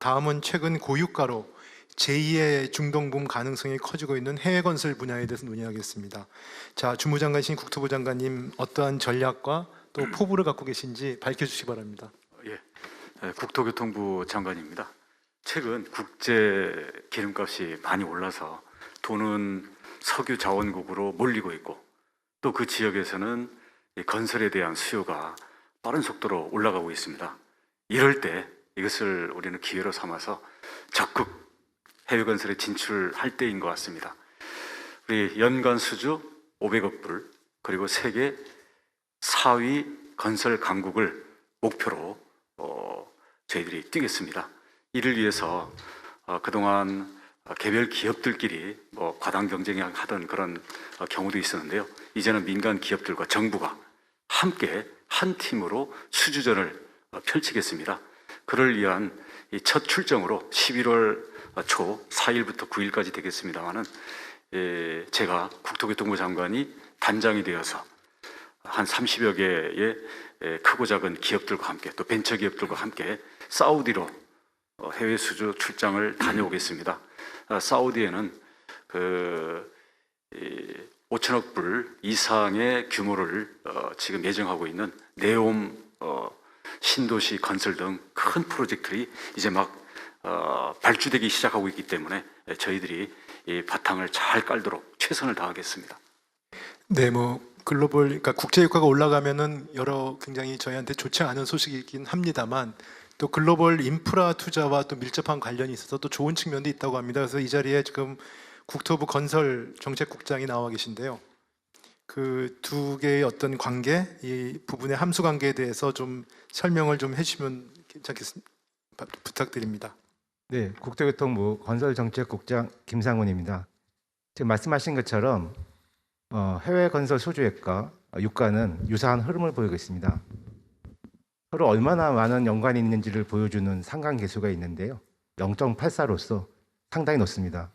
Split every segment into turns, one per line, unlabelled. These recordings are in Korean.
다음은 최근 고유가로 제2의 중동붐 가능성이 커지고 있는 해외 건설 분야에 대해서 논의하겠습니다. 자, 주무장관이신 국토부 장관님, 어떠한 전략과 또 포부를 갖고 계신지 밝혀주시기 바랍니다.
예, 국토교통부 장관입니다. 최근 국제 기름값이 많이 올라서 돈은 석유 자원국으로 몰리고 있고, 또 그 지역에서는 건설에 대한 수요가 빠른 속도로 올라가고 있습니다. 이럴 때 이것을 우리는 기회로 삼아서 적극 해외 건설에 진출할 때인 것 같습니다. 우리 연간 수주 500억 불, 그리고 세계 4위 건설 강국을 목표로 저희들이 뛰겠습니다. 이를 위해서 그동안 개별 기업들끼리 과당 경쟁하던 그런 경우도 있었는데요. 이제는 민간 기업들과 정부가 함께 한 팀으로 수주전을 펼치겠습니다. 그를 위한 이 첫 출정으로 11월 초 4일부터 9일까지 되겠습니다만은, 제가 국토교통부 장관이 단장이 되어서 한 30여 개의 크고 작은 기업들과 함께, 또 벤처기업들과 함께 사우디로 해외 수주 출장을 다녀오겠습니다. 사우디에는 5천억 불 이상의 규모를 지금 예정하고 있는 네옴 신도시 건설 등 큰 프로젝트들이 이제 막 발주되기 시작하고 있기 때문에 저희들이 이 바탕을 잘 깔도록 최선을 다하겠습니다.
네, 글로벌, 그러니까 국제 유가가 올라가면은 여러 굉장히 저희한테 좋지 않은 소식이긴 합니다만, 또 글로벌 인프라 투자와 또 밀접한 관련이 있어서 또 좋은 측면도 있다고 합니다. 그래서 이 자리에 지금 국토부 건설 정책국장이 나와 계신데요. 그 두 개의 어떤 관계, 이 부분의 함수 관계에 대해서 좀 설명을 좀 해주시면 괜찮겠습니다. 부탁드립니다.
네, 국토교통부 건설정책국장 김상훈입니다. 지금 말씀하신 것처럼 해외 건설 수주액과 유가는 유사한 흐름을 보이고 있습니다. 서로 얼마나 많은 연관이 있는지를 보여주는 상관계수가 있는데요. 0.84로서 상당히 높습니다.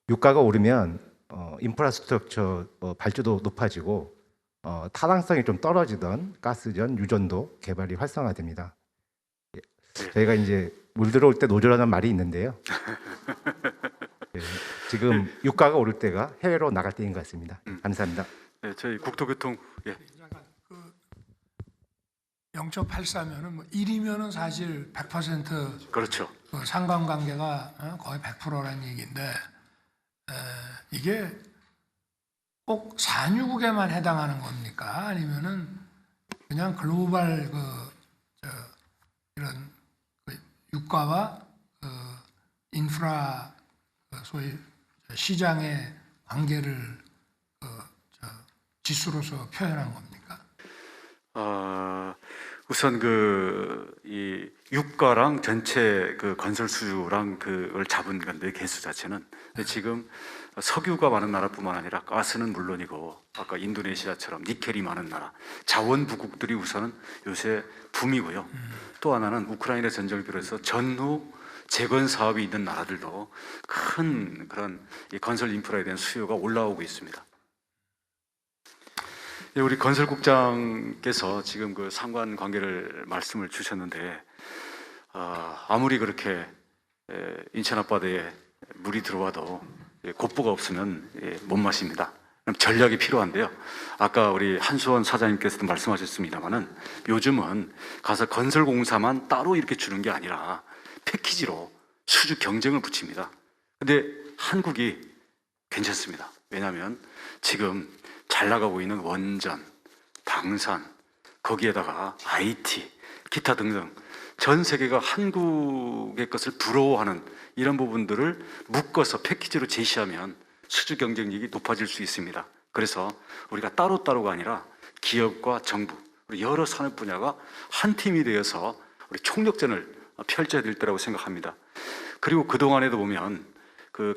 유가가 오르면 인프라스트럭처 발주도 높아지고 타당성이 좀 떨어지던 가스전, 유전도 개발이 활성화됩니다. 저희가 이제 물 들어올 때 노조라는 말이 있는데요. 지금 유가가 오를 때가 해외로 나갈 때인 것 같습니다. 감사합니다.
네, 저희 국토교통
0.84면은 1이면은 사실 100%
그렇죠.
상관관계가 거의 100%라는 얘기인데, 이게 꼭 산유국에만 해당하는 겁니까? 아니면은 그냥 글로벌 이런 유가와 인프라 소위 시장의 관계를 지수로서 표현한 겁니까?
우선 이 유가랑 전체 건설 수주랑 그걸 잡은 건데, 개수 자체는. 근데 지금 석유가 많은 나라뿐만 아니라 가스는 물론이고, 아까 인도네시아처럼 니켈이 많은 나라, 자원 부국들이 우선은 요새 붐이고요. 또 하나는 우크라이나 전쟁을 비롯해서 전후 재건 사업이 있는 나라들도 큰 그런 이 건설 인프라에 대한 수요가 올라오고 있습니다. 우리 건설국장께서 지금 그 상관관계를 말씀을 주셨는데, 아무리 그렇게 인천 앞바다에 물이 들어와도 곱보가 없으면 못 마십니다. 그럼 전략이 필요한데요. 아까 우리 한수원 사장님께서도 말씀하셨습니다만은, 요즘은 가서 건설공사만 따로 이렇게 주는 게 아니라 패키지로 수주 경쟁을 붙입니다. 근데 한국이 괜찮습니다. 왜냐하면 지금 잘 나가고 있는 원전, 방산, 거기에다가 IT, 기타 등등 전 세계가 한국의 것을 부러워하는 이런 부분들을 묶어서 패키지로 제시하면 수주 경쟁력이 높아질 수 있습니다. 그래서 우리가 따로따로가 아니라 기업과 정부, 우리 여러 산업 분야가 한 팀이 되어서 우리 총력전을 펼쳐야 될 때라고 생각합니다. 그리고 그동안에도 보면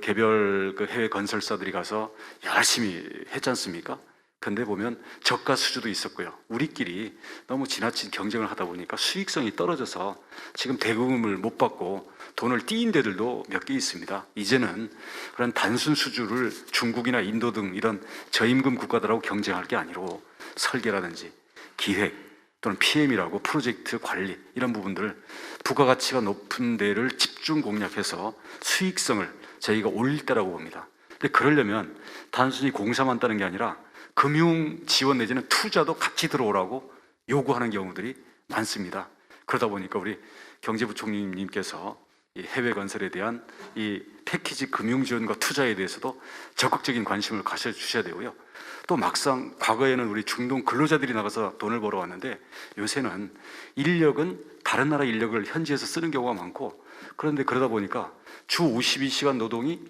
개별 해외 건설사들이 가서 열심히 했지 않습니까? 근데 보면 저가 수주도 있었고요. 우리끼리 너무 지나친 경쟁을 하다 보니까 수익성이 떨어져서 지금 대금을 못 받고 돈을 띄인 데들도 몇 개 있습니다. 이제는 그런 단순 수주를 중국이나 인도 등 이런 저임금 국가들하고 경쟁할 게 아니고 설계라든지 기획, 또는 PM이라고 프로젝트 관리 이런 부분들 부가가치가 높은 데를 집중 공략해서 수익성을 저희가 올릴 때라고 봅니다. 근데 그러려면 단순히 공사만 따는 게 아니라 금융 지원 내지는 투자도 같이 들어오라고 요구하는 경우들이 많습니다. 그러다 보니까 우리 경제부총리님께서 이 해외 건설에 대한 이 패키지 금융 지원과 투자에 대해서도 적극적인 관심을 가져주셔야 되고요. 또 막상 과거에는 우리 중동 근로자들이 나가서 돈을 벌어왔는데 요새는 인력은 다른 나라 인력을 현지에서 쓰는 경우가 많고, 그런데 그러다 보니까 주 52시간 노동이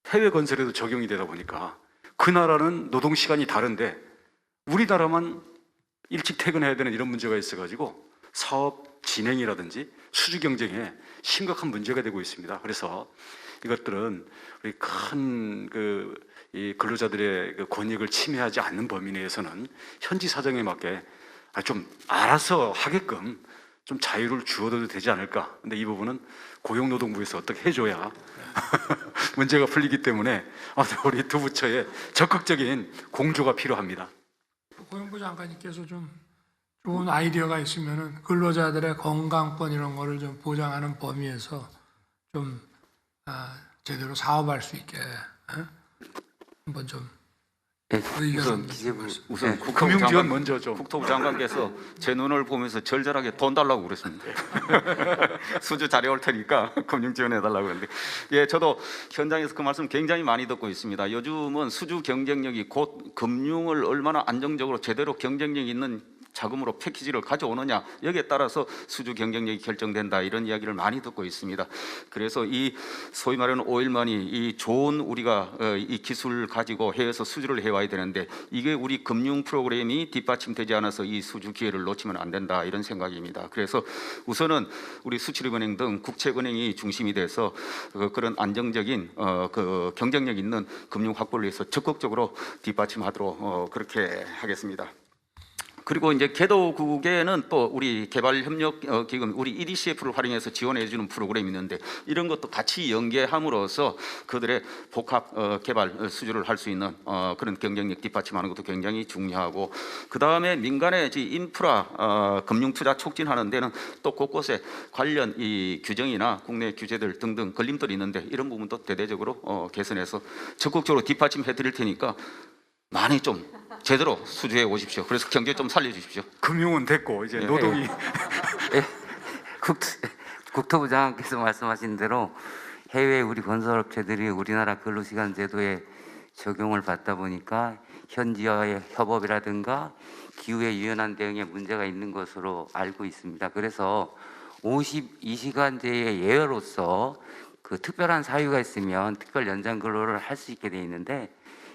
해외 건설에도 적용이 되다 보니까 그 나라는 노동 시간이 다른데 우리나라만 일찍 퇴근해야 되는 이런 문제가 있어가지고 사업 진행이라든지 수주 경쟁에 심각한 문제가 되고 있습니다. 그래서 이것들은 우리 큰 이 근로자들의 그 권익을 침해하지 않는 범위 내에서는 현지 사정에 맞게 좀 알아서 하게끔 좀 자유를 주어도 되지 않을까. 근데 이 부분은 고용노동부에서 어떻게 해줘야 문제가 풀리기 때문에 우리 두 부처의 적극적인 공조가 필요합니다.
고용부 장관님께서 좀 좋은 아이디어가 있으면은 근로자들의 건강권 이런 거를 좀 보장하는 범위에서 좀 제대로 사업할 수 있게 한번 좀
우선 기재부
우선 금융 지원 먼저 좀.
국토부 장관께서 제 눈을 보면서 절절하게 돈 달라고 그랬습니다. 수주 잘해올 테니까 금융 지원해 달라고 그랬는데, 예, 저도 현장에서 그 말씀 굉장히 많이 듣고 있습니다. 요즘은 수주 경쟁력이 곧 금융을 얼마나 안정적으로 제대로 경쟁력 있는 자금으로 패키지를 가져오느냐, 여기에 따라서 수주 경쟁력이 결정된다, 이런 이야기를 많이 듣고 있습니다. 그래서 이 소위 말하는 오일머니, 이 좋은 우리가 이 기술 가지고 해외에서 수주를 해와야 되는데 이게 우리 금융 프로그램이 뒷받침되지 않아서 이 수주 기회를 놓치면 안 된다, 이런 생각입니다. 그래서 우선은 우리 수출입은행 등 국책은행이 중심이 돼서 그런 안정적인 그 경쟁력 있는 금융 확보를 위해서 적극적으로 뒷받침하도록 그렇게 하겠습니다. 그리고 이제 개도국에는 또 우리 개발협력기금, 우리 EDCF를 활용해서 지원해주는 프로그램이 있는데 이런 것도 같이 연계함으로써 그들의 복합 개발 수주를 할 수 있는 그런 경쟁력 뒷받침하는 것도 굉장히 중요하고, 그 다음에 민간의 인프라 금융투자 촉진하는 데는 또 곳곳에 관련 이 규정이나 국내 규제들 등등 걸림돌이 있는데 이런 부분도 대대적으로 개선해서 적극적으로 뒷받침해 드릴 테니까 많이 좀 제대로 수주해 오십시오. 그래서 경제 좀 살려주십시오.
금융은 됐고 이제 노동이
국토부 장관께서 말씀하신 대로 해외 우리 건설업체들이 우리나라 근로시간 제도에 적용을 받다 보니까 현지와의 협업이라든가 기후에 유연한 대응에 문제가 있는 것으로 알고 있습니다. 그래서 52시간제의 예외로서 그 특별한 사유가 있으면 특별 연장 근로를 할 수 있게 돼 있는데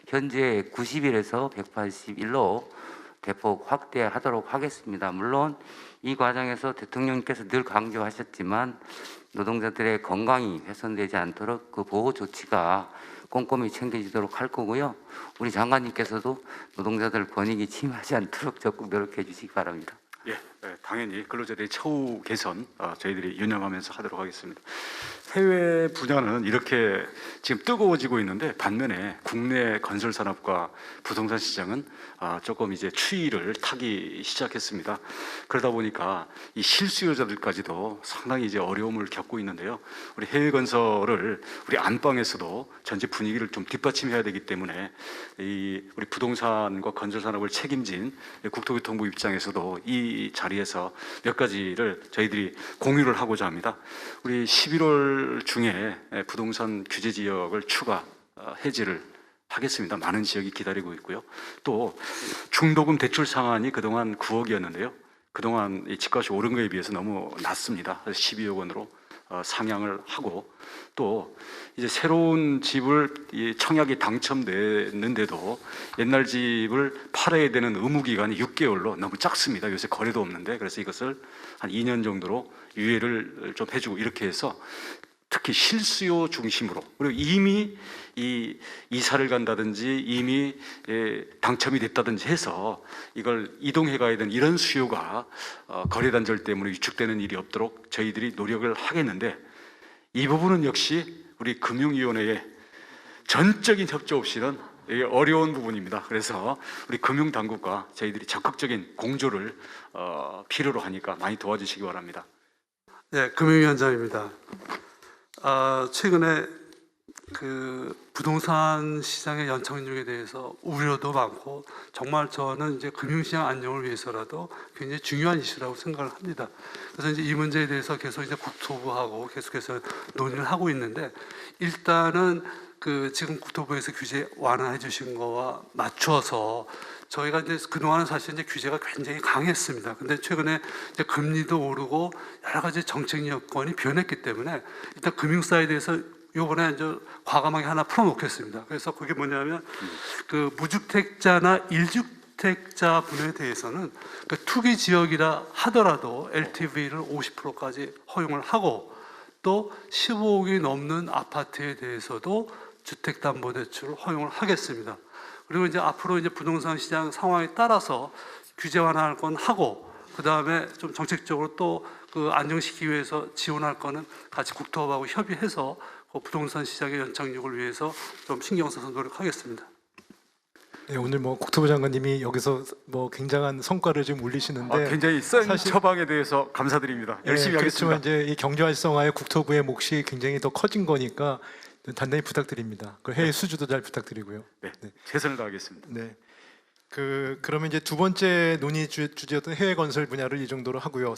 현재 90일에서 180일로 대폭 확대하도록 하겠습니다. 물론 이 과정에서 대통령께서 늘 강조하셨지만 노동자들의 건강이 훼손되지 않도록 그 보호 조치가 꼼꼼히 챙겨지도록 할 거고요. 우리 장관님께서도 노동자들 권익이 침해하지 않도록 적극 노력해 주시기 바랍니다.
예, 당연히 근로자들의 처우 개선 저희들이 유념하면서 하도록 하겠습니다. 해외 분야는 이렇게 지금 뜨거워지고 있는데 반면에 국내 건설 산업과 부동산 시장은 조금 이제 추위를 타기 시작했습니다. 그러다 보니까 이 실수요자들까지도 상당히 이제 어려움을 겪고 있는데요. 우리 해외 건설을 우리 안방에서도 전체 분위기를 좀 뒷받침해야 되기 때문에 이 우리 부동산과 건설 산업을 책임진 국토교통부 입장에서도 이 자리에서 몇 가지를 저희들이 공유를 하고자 합니다. 우리 11월 중에 부동산 규제 지역을 추가 해지를 하겠습니다. 많은 지역이 기다리고 있고요. 또 중도금 대출 상한이 그동안 9억이었는데요. 그동안 이 집값이 오른 거에 비해서 너무 낮습니다. 그래서 12억 원으로 상향을 하고, 또 이제 새로운 집을 청약이 당첨됐는데도 옛날 집을 팔아야 되는 의무 기간이 6개월로 너무 작습니다. 요새 거래도 없는데, 그래서 이것을 한 2년 정도로 유예를 좀 해주고, 이렇게 해서 특히 실수요 중심으로, 그리고 이미 이 이사를 간다든지 이미 당첨이 됐다든지 해서 이걸 이동해 가야 되는 이런 수요가 거래 단절 때문에 위축되는 일이 없도록 저희들이 노력을 하겠는데, 이 부분은 역시 우리 금융위원회의 전적인 협조 없이는 이게 어려운 부분입니다. 그래서 우리 금융 당국과 저희들이 적극적인 공조를 필요로 하니까 많이 도와주시기 바랍니다.
네, 금융위원장입니다. 최근에 그 부동산 시장의 연착륙에 대해서 우려도 많고 정말 저는 이제 금융시장 안정을 위해서라도 굉장히 중요한 이슈라고 생각을 합니다. 그래서 이제 이 문제에 대해서 계속 이제 국토부하고 계속해서 논의를 하고 있는데 일단은 그 지금 국토부에서 규제 완화해 주신 거와 맞춰서 저희가 이제 그동안은 사실 이제 규제가 굉장히 강했습니다. 근데 최근에 이제 금리도 오르고 여러 가지 정책 여건이 변했기 때문에 일단 금융 사이드에서 요번에 이제 과감하게 하나 풀어놓겠습니다. 그래서 그게 뭐냐면 그 무주택자나 일주택자 분에 대해서는 그 투기 지역이라 하더라도 LTV를 50%까지 허용을 하고 또 15억이 넘는 아파트에 대해서도 주택담보대출을 허용을 하겠습니다. 그리고 이제 앞으로 이제 부동산 시장 상황에 따라서 규제 완화할 건 하고 그 다음에 좀 정책적으로 또 그 안정시키기 위해서 지원할 거는 같이 국토부하고 협의해서 그 부동산 시장의 연착륙을 위해서 좀 신경 써서 노력하겠습니다.
네, 오늘 뭐 국토부 장관님이 여기서 뭐 굉장한 성과를 지금 올리시는데
굉장히 센
사실-
처방에 대해서 감사드립니다. 열심히
그렇지만
하겠습니다.
이제 이 경제 활성화에 국토부의 몫이 굉장히 더 커진 거니까 단단히 부탁드립니다. 그 해외 수주도 잘 부탁드리고요.
네, 최선을 다하겠습니다.
네. 그러면 이제 두 번째 논의 주제였던 해외 건설 분야를 이 정도로 하고요.